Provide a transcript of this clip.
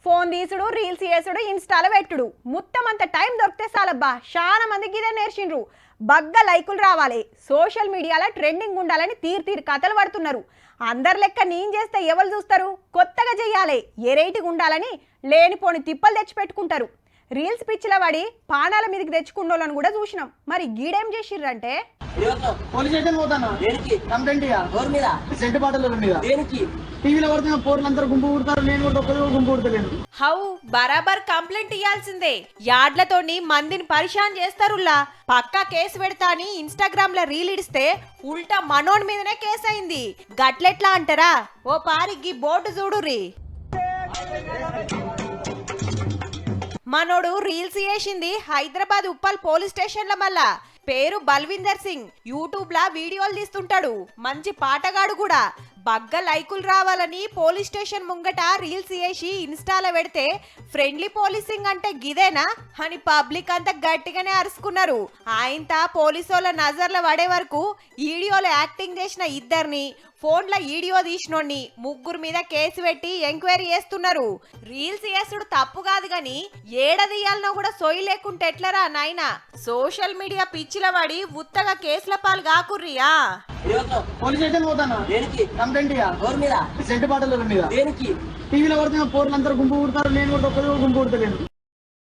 phone తీసుడు reels చేసుడు ఇన్స్టాలో పెట్టుడు మొత్తం అంత టైం దొరికితే చాలబ్బా చాలా మందికి ఇదే నేర్చిండ్రు బగ్గ లైకులు రావాలి సోషల్ మీడియాలో ట్రెండింగ్ ఉండాలని తీరు కథలు పడుతున్నారు అందరి లెక్క నేను చేస్తే ఎవరు చూస్తారు కొత్తగా చేయాలి ఎరైటిగా ఉండాలని లేనిపోని తిప్పలు తెచ్చి పెట్టుకుంటారు రీల్స్ పిచ్చిల పడి పానాల మీదకి తెచ్చుకున్నోళ్ళని కూడా చూసినాం మరి గీడేం చేసిర్రంటే పోలీస్ స్టేషన్ పోతానా కంప్లైంట్ సెంటు పాటల మీద టీవీలో పడుతున్న పోర్లందరూ గుంపు కూడతారు నేను కూడా ఒక్కరు గుంపు కూడతలేను హౌ బరాబర్ కంప్లైంట్ ఇయ్యాల్సిందే యాడ్లతోని మందిని పరిశాన్ చేస్తారులా పక్కా కేసు పెడతా అని ఇన్స్టాగ్రామ్ లో రీల్ ఇడిస్తే ఉల్టా మనోన్ మీదనే కేసు అయింది గట్లెట్లా అంటారా ఓ పారికి బోర్డు చూడుర్రి మనోడు రీల్స్ చేసింది హైదరాబాద్ ఉప్పల్ పోలీస్ స్టేషన్ లో మళ్ళా పేరు బల్విందర్ సింగ్ యూట్యూబ్ లా వీడియోలు తీస్తుంటాడు మంచి పాటగాడు కూడా బగ్గ లైకులు రావాలని పోలీస్ స్టేషన్ ముంగట రీల్స్ చేసి ఇన్స్టాలో పెడితే ఫ్రెండ్లీ పోలీసింగ్ అంటే గిదేనా అని పబ్లిక్ అంతా గట్టిగానే అరుచుకున్నారు ఆయనతా పోలీసుల నజర్ల పడే వరకు వీడియోలో యాక్టింగ్ చేసిన ఇద్దరిని ఫోన్ల వీడియో తీసినోడిని ముగ్గురు మీద కేసు పెట్టి ఎంక్వైరీ చేస్తున్నారు రీల్స్ చేసుడు తప్పు కాదు గాని ఏడదీయాలనో కూడా సోయి లేకుంటే ఎట్లరా నాయనా సోషల్ మీడియా పిచ్చిల పడి ఉత్తగా కేసుల పాలు కాకుర్రియా పోలీస్ స్టేషన్ పోతానా కంప్లైంట్ సెంటు పాటల మీద టీవీలో పడుతున్న పోర్లందరూ గుంపు కూడతారు నేను కూడా ఒక్కరు గుంపు కూడతలేను